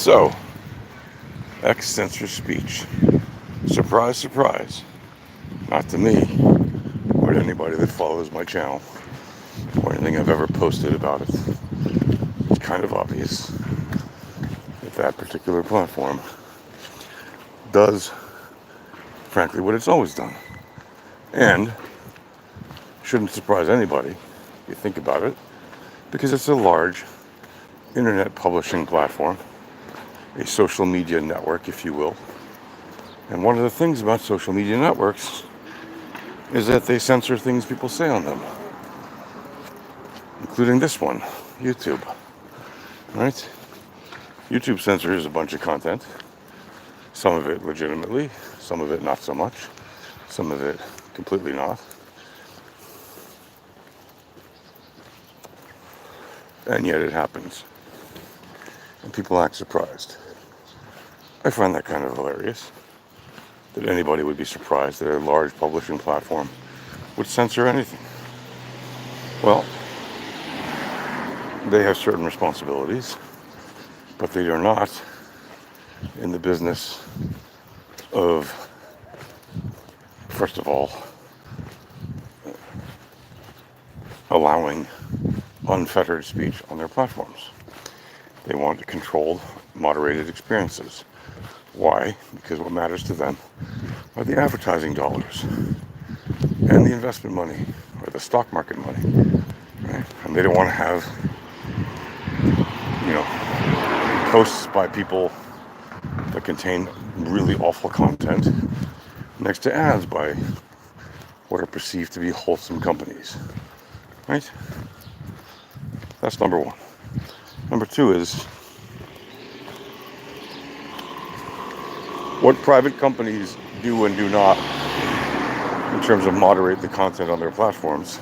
So, X censors speech. Surprise, surprise. Not to me, or to anybody that follows my channel, or anything I've ever posted about it. It's kind of obvious that that particular platform does, frankly, what it's always done. And shouldn't surprise anybody if you think about it, because it's a large internet publishing platform, a social media network, if you will. And one of the things about social media networks is that they censor things people say on them, including this one, YouTube. Right? YouTube censors a bunch of content, some of it legitimately, some of it not so much, some of it completely not. And yet it happens. And people act surprised. I find that kind of hilarious, that anybody would be surprised that a large publishing platform would censor anything. Well, they have certain responsibilities, but they are not in the business of, first of all, allowing unfettered speech on their platforms. They want controlled, moderated experiences. Why? Because what matters to them are the advertising dollars and the investment money or the stock market money, right? And they don't want to have, posts by people that contain really awful content next to ads by what are perceived to be wholesome companies, right? That's number one. Number two is what private companies do and do not in terms of moderate the content on their platforms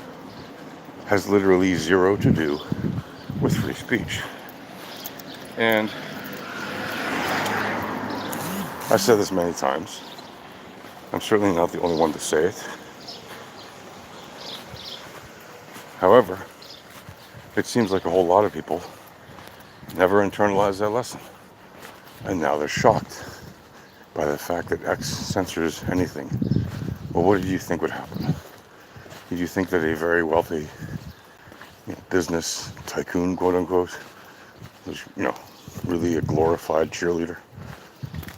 has literally zero to do with free speech. And I've said this many times. I'm certainly not the only one to say it. However, it seems like a whole lot of people never internalized that lesson. And now they're shocked by the fact that X censors anything. Well, what did you think would happen? Did you think that a very wealthy business tycoon, quote unquote, was, really a glorified cheerleader?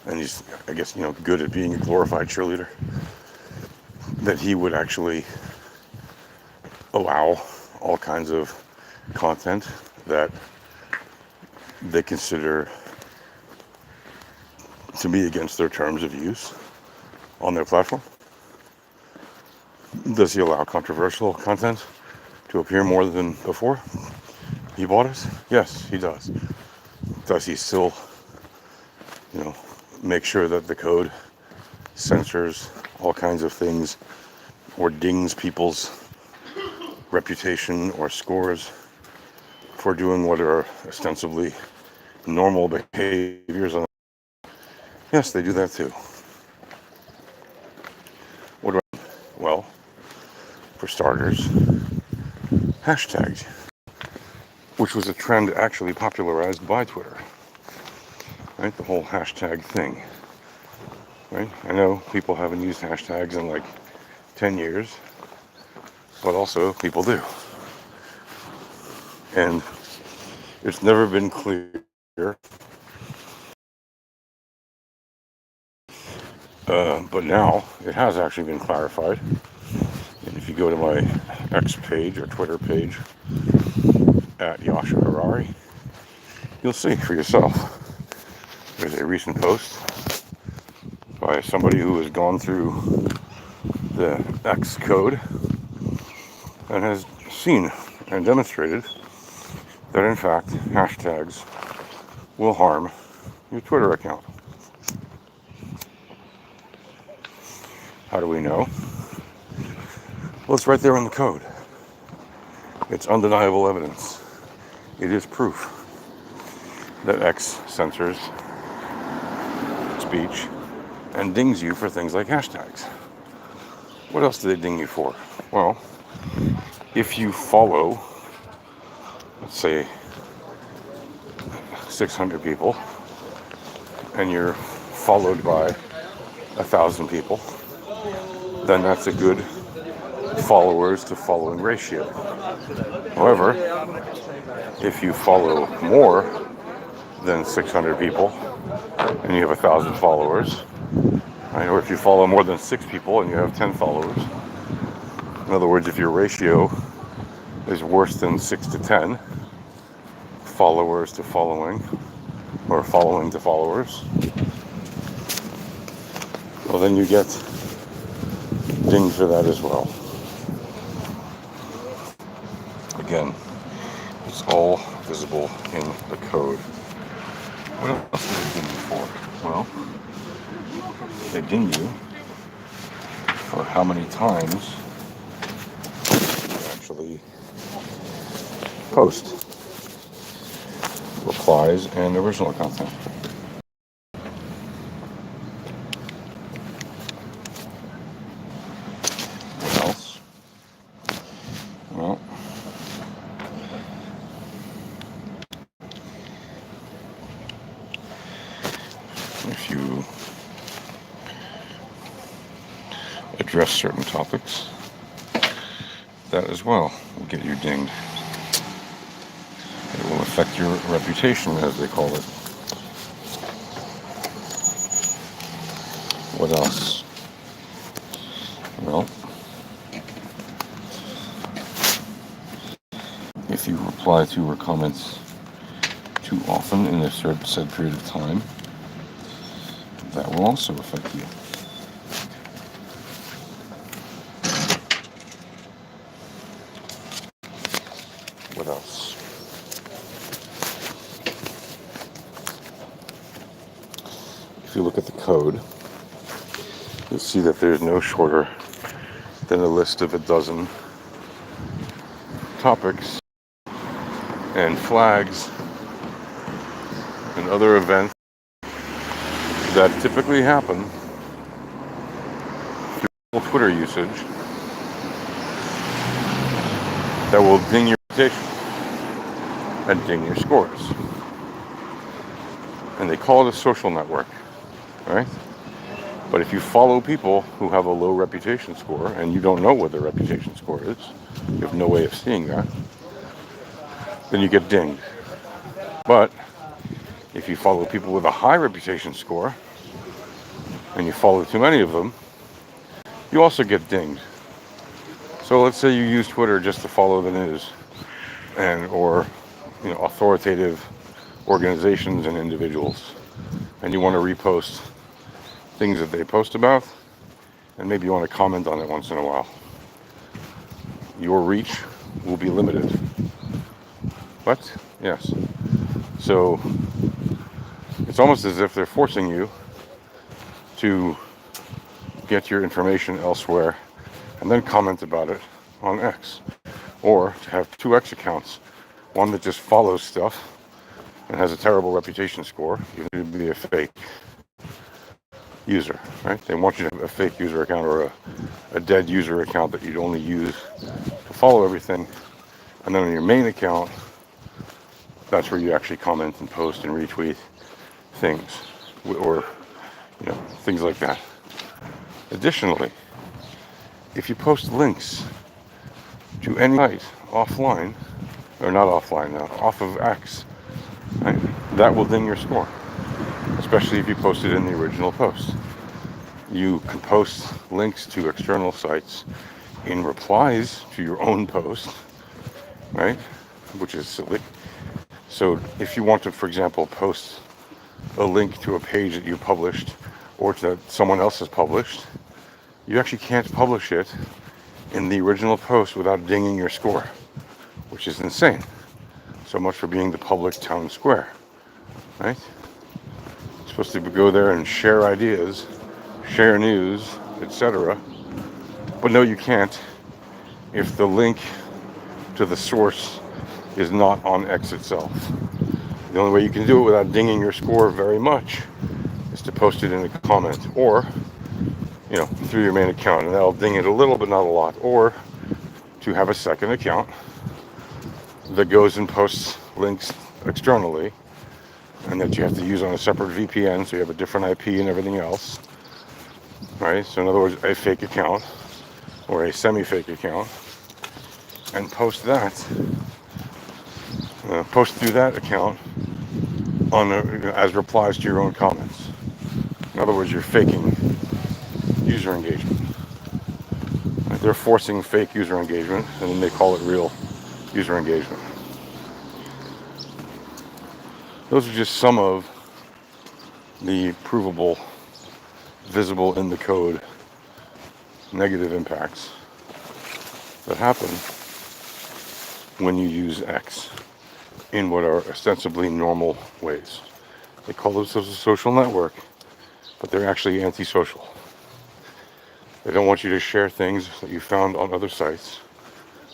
And he's, I guess, good at being a glorified cheerleader, that he would actually allow all kinds of content that they consider to be against their terms of use on their platform? Does he allow controversial content to appear more than before he bought it? Yes, he does. Does he still, make sure that the code censors all kinds of things or dings people's reputation or scores for doing what are ostensibly normal behaviors on? Yes, they do that too. What do I mean? Well, for starters, hashtags, which was a trend actually popularized by Twitter, right? The whole hashtag thing, right? I know people haven't used hashtags in like 10 years, but also people do. And it's never been clear, but now it has actually been clarified. And if you go to my X page or Twitter page at Yasha Harari, you'll see for yourself. There's a recent post by somebody who has gone through the X code and has seen and demonstrated that in fact hashtags will harm your Twitter account. How do we know? Well, it's right there in the code. It's undeniable evidence. It is proof that X censors speech and dings you for things like hashtags. What else do they ding you for? Well, if you follow, let's say, 600 people and you're followed by 1,000 people, then that's a good followers to following ratio. However, if you follow more than 600 people and you have 1,000 followers, right? Or if you follow more than 6 people and you have 10 followers, in other words, if your ratio is worse than 6 to 10, followers to following, or following to followers, well, then you get dinged for that as well. Again, it's all visible in the code. What else do they ding you for? Well, they ding you for how many times you actually post replies and original content. What else? Well, if you address certain topics, that as well will get you dinged. It will affect your reputation, as they call it. What else? Well, if you reply to or comments too often in a said period of time, that will also affect you. What else? If you look at the code, you'll see that there's no shorter than a list of a dozen topics and flags and other events that typically happen through Twitter usage that will ding your reputation and ding your scores. And they call it a social network, right? But if you follow people who have a low reputation score and you don't know what their reputation score is, you have no way of seeing that, then you get dinged. But if you follow people with a high reputation score and you follow too many of them, you also get dinged. So let's say you use Twitter just to follow the news or authoritative organizations and individuals, and you want to repost things that they post about, and maybe you want to comment on it once in a while. Your reach will be limited. What? Yes. So it's almost as if they're forcing you to get your information elsewhere and then comment about it on X. Or to have 2 X accounts, one that just follows stuff and has a terrible reputation score, even to be a fake user, right? They want you to have a fake user account or a dead user account that you'd only use to follow everything. And then on your main account, that's where you actually comment and post and retweet things, or things like that. Additionally, if you post links to any site offline, or not offline now, off of X, right, that will ding your score, especially if you post it in the original post. You can post links to external sites in replies to your own post, right, which is silly. So if you want to, for example, post a link to a page that you published or that someone else has published, you actually can't publish it in the original post without dinging your score, which is insane. So much for being the public town square, right? You're supposed to go there and share ideas, share news, etc. But no, you can't if the link to the source is not on X itself. The only way you can do it without dinging your score very much is to post it in a comment, or through your main account, and that'll ding it a little but not a lot. Or to have a second account that goes and posts links externally and that you have to use on a separate VPN, so you have a different IP and everything else, right? So in other words, a fake account or a semi-fake account, and post through that account as replies to your own comments. In other words, you're faking user engagement. Right? They're forcing fake user engagement, and then they call it real user engagement. Those are just some of the provable, visible in the code negative impacts that happen when you use X in what are ostensibly normal ways. They call themselves a social network, but they're actually antisocial. They don't want you to share things that you found on other sites.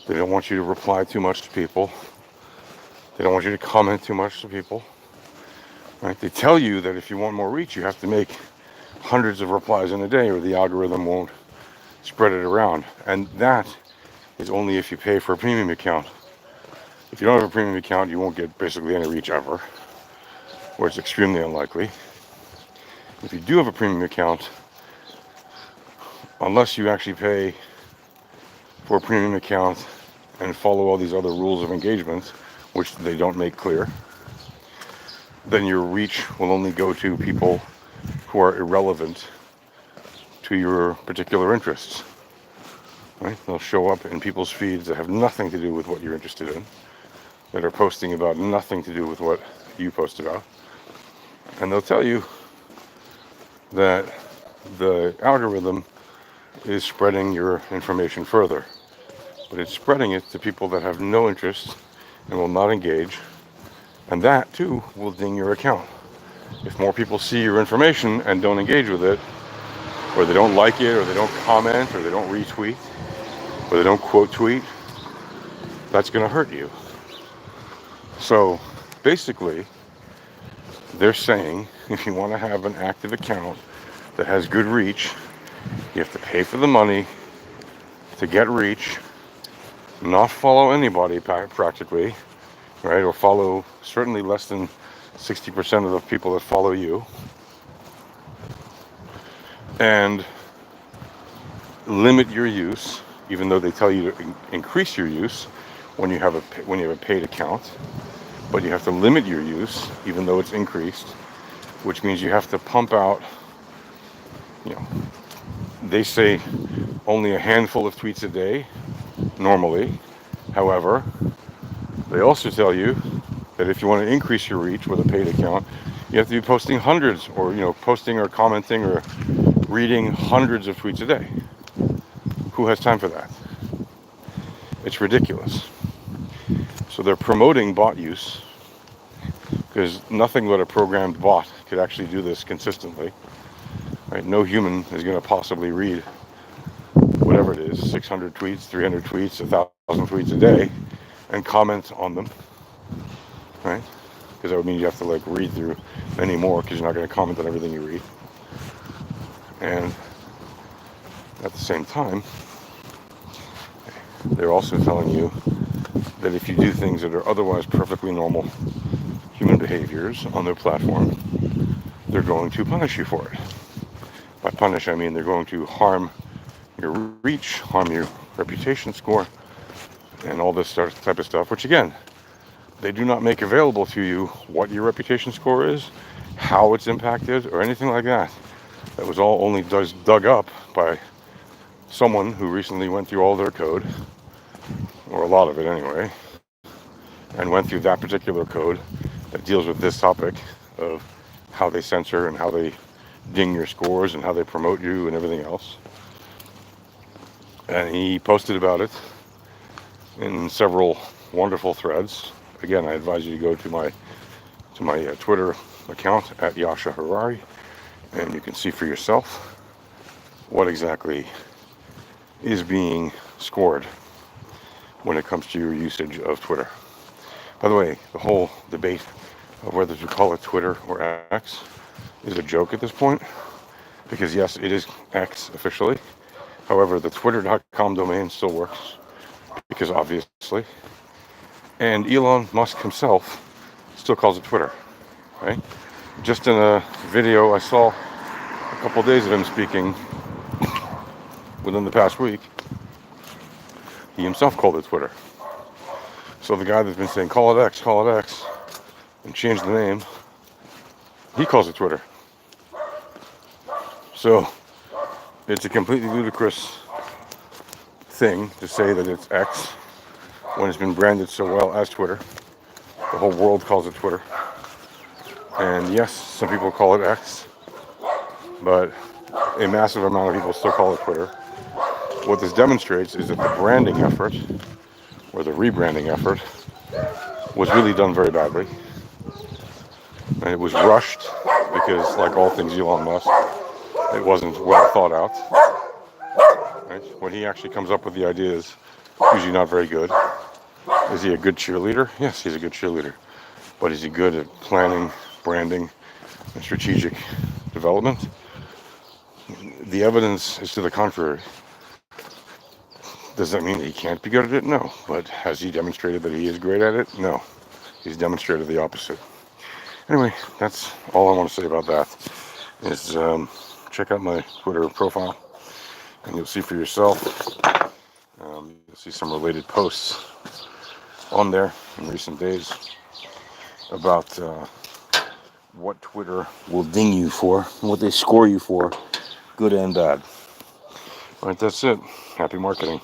They don't want you to reply too much to people. They don't want you to comment too much to people. Right? They tell you that if you want more reach, you have to make hundreds of replies in a day or the algorithm won't spread it around. And that is only if you pay for a premium account. If you don't have a premium account, you won't get basically any reach ever, or it's extremely unlikely. If you do have a premium account, unless you actually pay for a premium account and follow all these other rules of engagement, which they don't make clear, then your reach will only go to people who are irrelevant to your particular interests. Right? They'll show up in people's feeds that have nothing to do with what you're interested in, that are posting about nothing to do with what you post about. And they'll tell you that the algorithm is spreading your information further, but it's spreading it to people that have no interest and will not engage, and that too will ding your account. If more people see your information and don't engage with it, or they don't like it, or they don't comment, or they don't retweet, or they don't quote tweet, that's going to hurt you. So basically, they're saying if you want to have an active account that has good reach, you have to pay for the money to get reach, not follow anybody practically, right? Or follow certainly less than 60% of the people that follow you, and limit your use, even though they tell you to increase your use when you have a paid account. But you have to limit your use, even though it's increased, which means you have to pump out, they say only a handful of tweets a day, normally. However, they also tell you that if you want to increase your reach with a paid account, you have to be posting hundreds, or, posting or commenting or reading hundreds of tweets a day. Who has time for that? It's ridiculous. So they're promoting bot use, because nothing but a programmed bot could actually do this consistently. Right? No human is going to possibly read whatever it is, 600 tweets, 300 tweets, 1,000 tweets a day, and comment on them. Right? Because that would mean you have to read through many more, because you're not going to comment on everything you read. And at the same time, they're also telling you that if you do things that are otherwise perfectly normal human behaviors on their platform, they're going to punish you for it. By punish, I mean they're going to harm your reach, harm your reputation score, and all this type of stuff, which again, they do not make available to you what your reputation score is, how it's impacted, or anything like that. That was all only dug up by someone who recently went through all their code, or a lot of it anyway, and went through that particular code that deals with this topic of how they censor and how they ding your scores and how they promote you and everything else. And he posted about it in several wonderful threads. Again, I advise you to go to my Twitter account at Yasha Harari, and you can see for yourself what exactly is being scored when it comes to your usage of Twitter. By the way, the whole debate of whether to call it Twitter or X is a joke at this point, because yes, it is X officially. However, the twitter.com domain still works, because obviously. And Elon Musk himself still calls it Twitter. right? Just in a video I saw a couple days of him speaking within the past week, he himself called it Twitter. So the guy that's been saying, call it X, and change the name, he calls it Twitter. So it's a completely ludicrous thing to say that it's X when it's been branded so well as Twitter. The whole world calls it Twitter. And yes, some people call it X, but a massive amount of people still call it Twitter. What this demonstrates is that the branding effort, or the rebranding effort, was really done very badly. And it was rushed because, like all things Elon Musk, it wasn't well thought out. Right? When he actually comes up with the ideas, usually not very good. Is he a good cheerleader? Yes, he's a good cheerleader. But is he good at planning, branding, and strategic development? The evidence is to the contrary. Does that mean that he can't be good at it? No. But has he demonstrated that he is great at it? No. He's demonstrated the opposite. Anyway, that's all I want to say about that. Is check out my Twitter profile, and you'll see for yourself. You'll see some related posts on there in recent days about what Twitter will ding you for, what they score you for, good and bad. All right, that's it. Happy marketing.